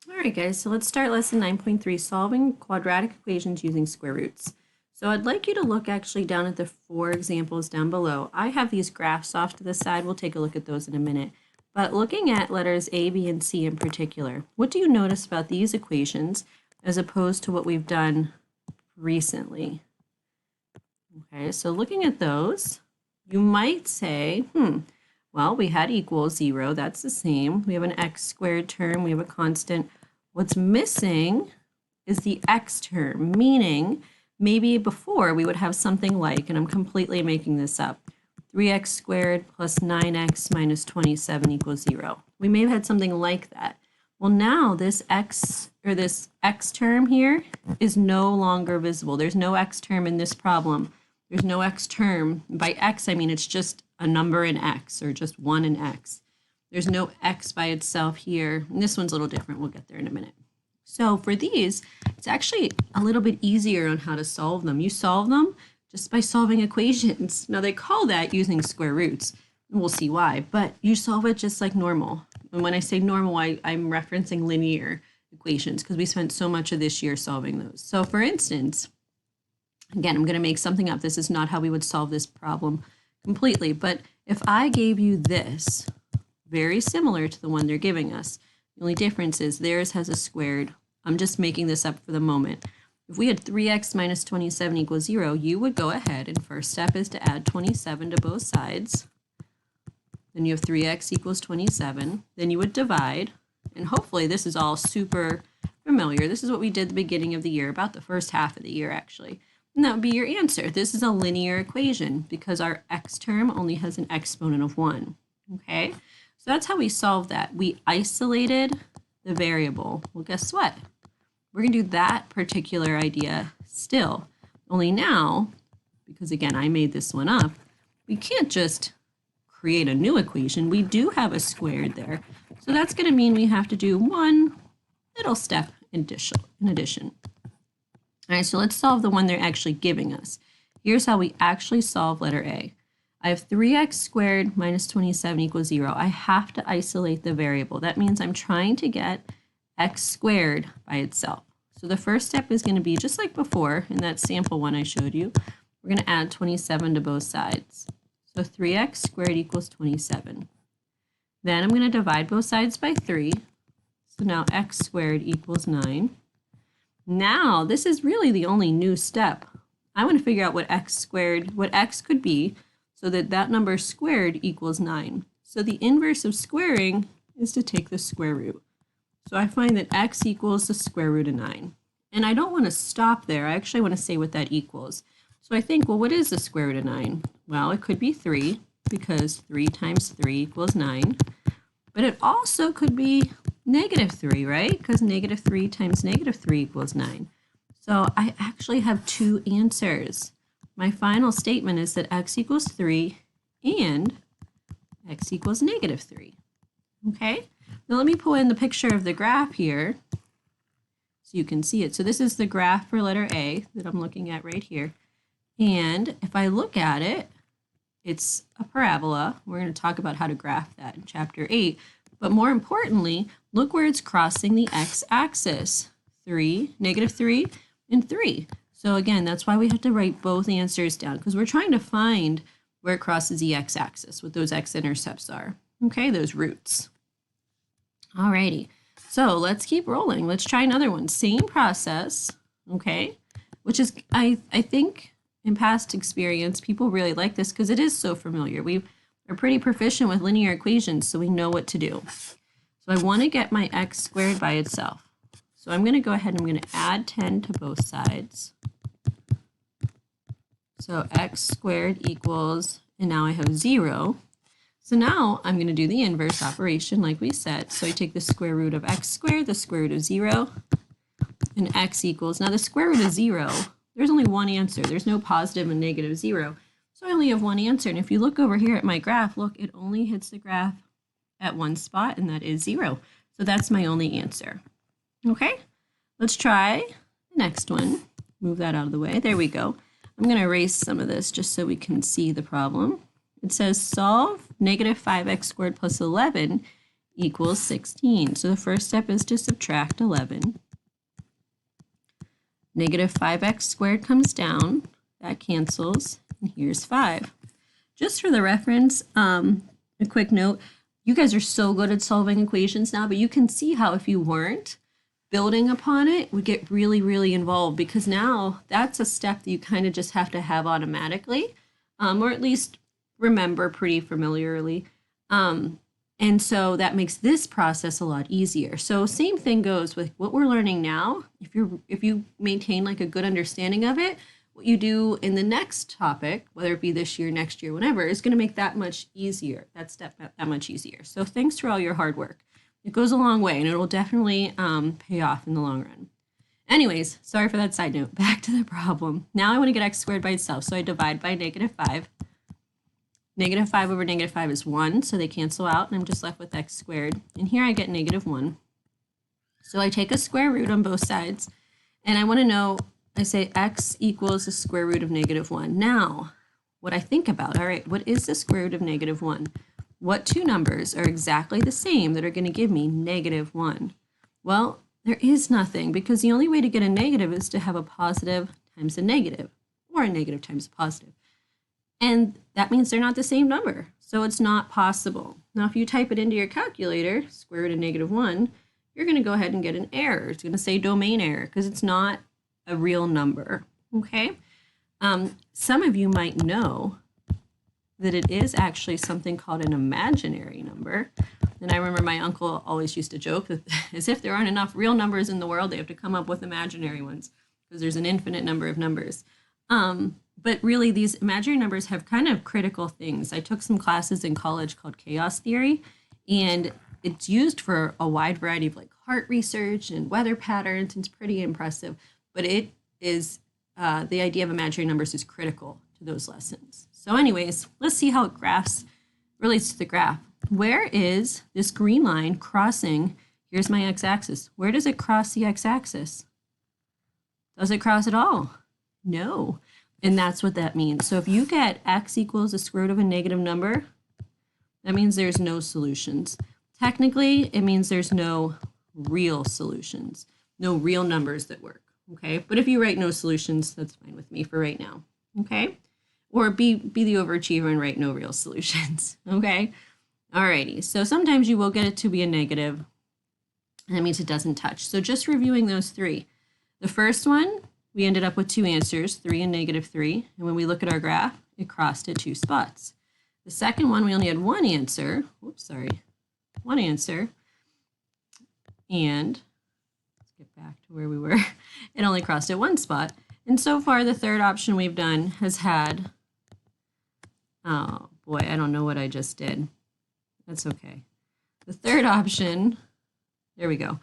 All right, guys, so let's start lesson 9.3, solving quadratic equations using square roots. So I'd like you to look actually down at the 4 examples down below. I have these graphs off to the side. We'll take a look at those in a minute. But looking at letters A, B, and C in particular, what do you notice about these equations as opposed to what we've done recently? Okay, so looking at those, you might say, well, we had equals 0, that's the same. We have an x squared term, we have a constant. What's missing is the x term, meaning maybe before we would have something like, and I'm completely making this up, 3x squared plus 9x minus 27 equals 0. We may have had something like that. Well, now this x term here is no longer visible. There's no x term in this problem. There's no x term. By x, I mean it's just a number in x, or just 1 in x. There's no x by itself here. And this one's a little different. We'll get there in a minute. So for these, it's actually a little bit easier on how to solve them. You solve them just by solving equations. Now they call that using square roots, and we'll see why, but you solve it just like normal. And when I say normal, I'm referencing linear equations because we spent so much of this year solving those. So for instance, again, I'm going to make something up. This is not how we would solve this problem completely, but if I gave you this, very similar to the one they're giving us, the only difference is theirs has a squared. I'm just making this up for the moment. If we had 3x minus 27 equals 0, you would go ahead and first step is to add 27 to both sides. Then you have 3x equals 27. Then you would divide, and hopefully this is all super familiar. This is what we did at the beginning of the year, about the first half of the year actually. And that would be your answer. This is a linear equation because our x term only has an exponent of 1. Okay, so that's how we solve that. We isolated the variable. Well, guess what? We're going to do that particular idea still. Only now, because again, I made this one up, we can't just create a new equation. We do have a squared there. So that's going to mean we have to do one little step in addition. All right, so let's solve the one they're actually giving us. Here's how we actually solve letter A. I have 3x squared minus 27 equals 0. I have to isolate the variable. That means I'm trying to get x squared by itself. So the first step is going to be just like before in that sample one I showed you. We're going to add 27 to both sides. So 3x squared equals 27. Then I'm going to divide both sides by 3. So now x squared equals 9. Now this is really the only new step. I want to figure out what x could be so that that number squared equals 9. So the inverse of squaring is to take the square root. So I find that x equals the square root of 9. And I don't want to stop there. I actually want to say what that equals. So I think, well, what is the square root of 9? Well, it could be 3 because 3 times 3 equals 9. But it also could be negative 3, right? Because negative 3 times negative 3 equals 9. So I actually have two answers. My final statement is that x equals 3 and x equals negative 3. Okay? Now let me pull in the picture of the graph here so you can see it. So this is the graph for letter A that I'm looking at right here. And if I look at it, it's a parabola. We're going to talk about how to graph that in chapter 8. But more importantly, look where it's crossing the x-axis. 3, negative 3, and 3. So again, that's why we have to write both answers down, because we're trying to find where it crosses the x-axis, what those x-intercepts are. Okay, those roots. Alrighty, so let's keep rolling. Let's try another one. Same process, okay, which is, I think, in past experience, people really like this because it is so familiar. We are pretty proficient with linear equations, so we know what to do. So I want to get my x squared by itself. So I'm going to go ahead and I'm going to add 10 to both sides. So x squared equals, and now I have 0. So now I'm going to do the inverse operation like we said. So I take the square root of x squared, the square root of 0, and x equals, now the square root of 0, there's only one answer. There's no positive and negative 0. So I only have one answer. And if you look over here at my graph, look, it only hits the graph at one spot, and that is 0. So that's my only answer. Okay, let's try the next one. Move that out of the way. There we go. I'm going to erase some of this just so we can see the problem. It says solve negative 5x squared plus 11 equals 16. So the first step is to subtract 11. Negative 5x squared comes down. That cancels. And here's 5. Just for the reference, a quick note, you guys are so good at solving equations now, but you can see how if you weren't, building upon it would get really, really involved, because now that's a step that you kind of just have to have automatically, or at least remember pretty familiarly. And so that makes this process a lot easier. So same thing goes with what we're learning now. If you maintain like a good understanding of it, what you do in the next topic, whether it be this year, next year, whenever, is going to make that much easier, that step that much easier. So thanks for all your hard work. It goes a long way, and it will definitely pay off in the long run. Anyways, sorry for that side note. Back to the problem. Now I want to get x squared by itself, so I divide by negative 5. Negative 5 over negative 5 is 1, so they cancel out, and I'm just left with x squared. And here I get negative 1. So I take a square root on both sides, and I want to know, I say x equals the square root of negative 1. Now, what I think about, all right, what is the square root of negative 1? What two numbers are exactly the same that are going to give me negative 1? Well, there is nothing, because the only way to get a negative is to have a positive times a negative, or a negative times a positive. And that means they're not the same number, so it's not possible. Now, if you type it into your calculator, square root of negative 1, you're going to go ahead and get an error. It's going to say domain error, because it's not a real number, okay? Some of you might know that it is actually something called an imaginary number. And I remember my uncle always used to joke that as if there aren't enough real numbers in the world, they have to come up with imaginary ones, because there's an infinite number of numbers. But really, these imaginary numbers have kind of critical things. I took some classes in college called chaos theory, and it's used for a wide variety of like heart research and weather patterns. And it's pretty impressive, but it is the idea of imaginary numbers is critical to those lessons. So anyways, let's see how it relates to the graph. Where is this green line crossing? Here's my x-axis. Where does it cross the x-axis? Does it cross at all? No. And that's what that means. So if you get x equals the square root of a negative number, that means there's no solutions. Technically, it means there's no real solutions, no real numbers that work, okay? But if you write no solutions, that's fine with me for right now, okay? Or be the overachiever and write no real solutions, okay? Alrighty, so sometimes you will get it to be a negative, and that means it doesn't touch. So just reviewing those three. The first one, we ended up with two answers, 3 and negative 3. And when we look at our graph, it crossed at 2 spots. The second one, we only had one answer. One answer. And let's get back to where we were. It only crossed at 1 spot. And so far, the third option we've done has had, oh boy, I don't know what I just did. That's okay. The third option, there we go.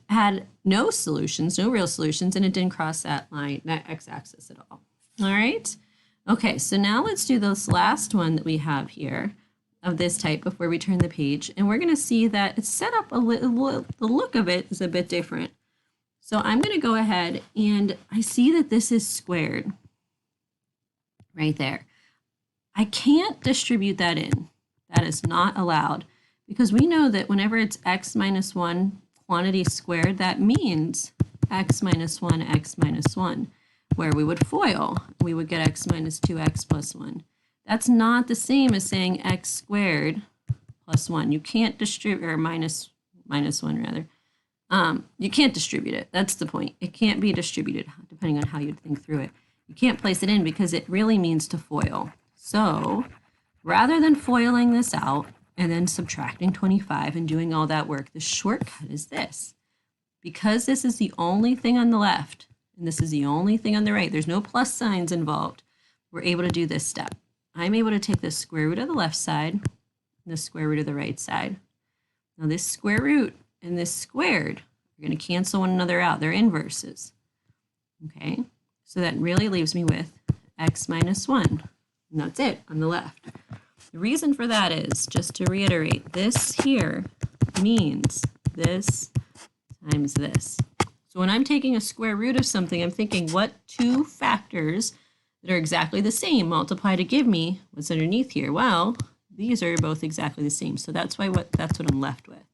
Had no solutions, no real solutions, and it didn't cross that line, that x-axis at all. All right. Okay, so now let's do this last one that we have here of this type before we turn the page, and we're going to see that it's set up a little, the look of it is a bit different. So I'm going to go ahead, and I see that this is squared right there. I can't distribute that in. That is not allowed, because we know that whenever it's x minus 1 quantity squared, that means x minus 1, x minus 1, where we would FOIL. We would get x minus 2x plus 1. That's not the same as saying x squared plus 1. You can't distribute, or minus 1 rather. You can't distribute it. That's the point. It can't be distributed, depending on how you think through it. You can't place it in because it really means to FOIL. So rather than FOILing this out, and then subtracting 25 and doing all that work, the shortcut is this. Because this is the only thing on the left, and this is the only thing on the right, there's no plus signs involved, we're able to do this step. I'm able to take the square root of the left side and the square root of the right side. Now this square root and this squared are going to cancel one another out. They're inverses. Okay, so that really leaves me with x minus 1. And that's it on the left. The reason for that is, just to reiterate, this here means this times this. So when I'm taking a square root of something, I'm thinking what two factors that are exactly the same multiply to give me what's underneath here? Well, these are both exactly the same. So that's what I'm left with.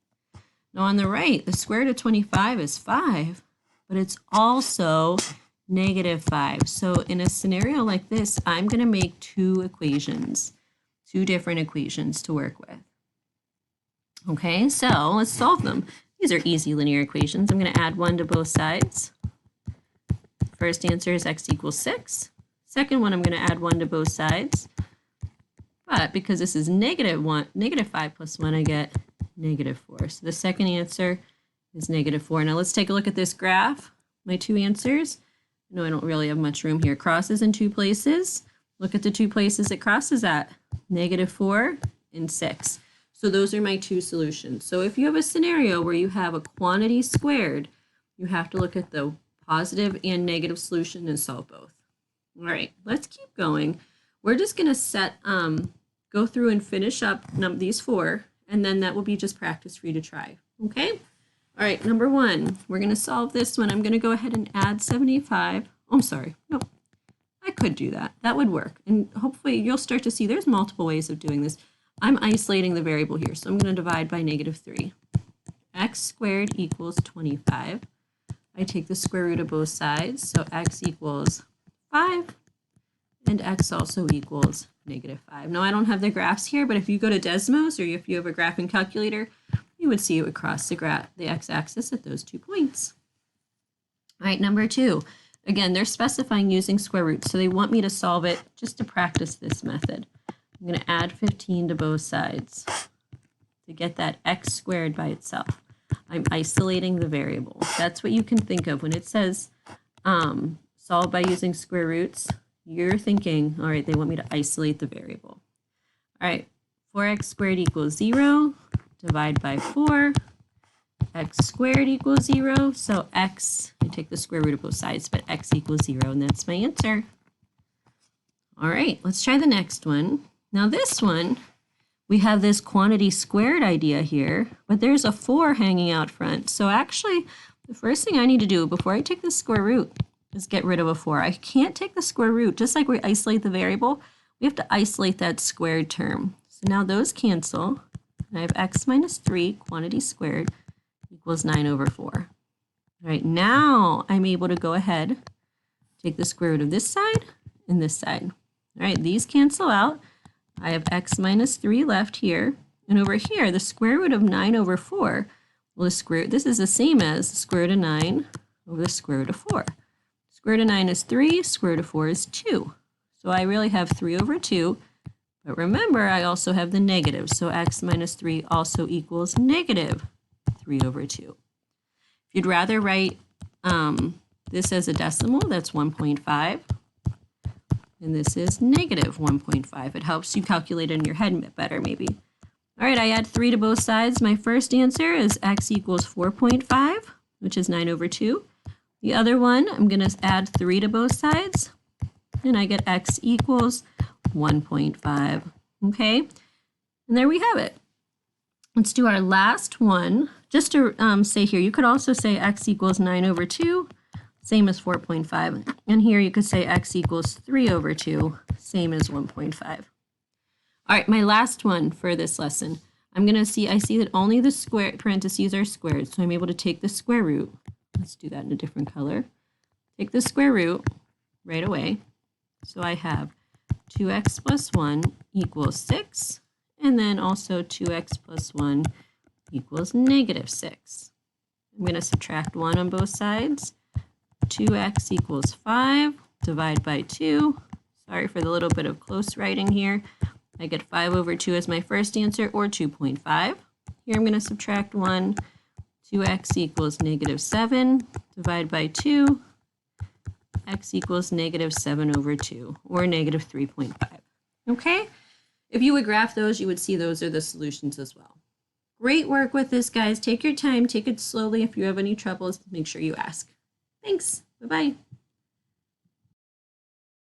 Now on the right, the square root of 25 is 5, but it's also -5. So in a scenario like this, I'm going to make two different equations to work with. Okay, so let's solve them. These are easy linear equations. I'm going to add 1 to both sides. First answer is x equals 6. Second one, I'm going to add 1 to both sides. But because this is -5 plus 1, I get -4. So the second answer is -4. Now let's take a look at this graph. My two answers. No, I don't really have much room here. Crosses in two places. Look at the two places it crosses at. -4 and 6. So those are my two solutions. So if you have a scenario where you have a quantity squared, you have to look at the positive and negative solution and solve both. All right, let's keep going. We're just going to go through and finish up these 4, and then that will be just practice for you to try. Okay? All right, number 1, we're going to solve this one. I'm going to go ahead and add 75. Oh, I'm sorry. No, I could do that. That would work. And hopefully you'll start to see there's multiple ways of doing this. I'm isolating the variable here, so I'm going to divide by -3. X squared equals 25. I take the square root of both sides, so x equals 5, and x also equals -5. Now, I don't have the graphs here, but if you go to Desmos or if you have a graphing calculator, you would see it would cross the x-axis at those 2 points. All right, number 2. Again, they're specifying using square roots, so they want me to solve it just to practice this method. I'm going to add 15 to both sides to get that x squared by itself. I'm isolating the variable. That's what you can think of when it says solve by using square roots. You're thinking, all right, they want me to isolate the variable. All right, 4x squared equals 0. Divide by 4. X squared equals 0. So x, I take the square root of both sides, but x equals 0, and that's my answer. All right, let's try the next one. Now this one, we have this quantity squared idea here, but there's a 4 hanging out front. So actually, the first thing I need to do before I take the square root is get rid of a 4. I can't take the square root. Just like we isolate the variable, we have to isolate that squared term. So now those cancel. And I have x minus 3, quantity squared, equals 9/4. All right, now I'm able to go ahead, take the square root of this side and this side. All right, these cancel out. I have x minus 3 left here. And over here, the square root of 9/4, well, this is the same as the square root of 9 over the square root of 4. Square root of 9 is 3, square root of 4 is 2. So I really have 3/2. But remember, I also have the negative. So x minus 3 also equals -3/2. If you'd rather write this as a decimal, that's 1.5. And this is -1.5. It helps you calculate it in your head better, maybe. All right, I add 3 to both sides. My first answer is x equals 4.5, which is 9/2. The other one, I'm going to add 3 to both sides, and I get x equals 1.5. Okay, and there we have it. Let's do our last one. Just to say here, you could also say x equals 9/2. Same as 4.5. And here you could say x equals 3/2, same as 1.5. All right, my last one for this lesson. I see that only the square parentheses are squared, so I'm able to take the square root. Let's do that in a different color. Take the square root right away. So I have 2x plus 1 equals 6, and then also 2x plus 1 equals -6. I'm going to subtract 1 on both sides. 2x equals 5, divide by 2. Sorry for the little bit of close writing here. I get 5/2 as my first answer, or 2.5. Here I'm going to subtract 1. 2x equals -7, divide by 2. X equals -7/2, or -3.5. Okay? If you would graph those, you would see those are the solutions as well. Great work with this, guys. Take your time. Take it slowly. If you have any troubles, make sure you ask. Thanks. Bye-bye.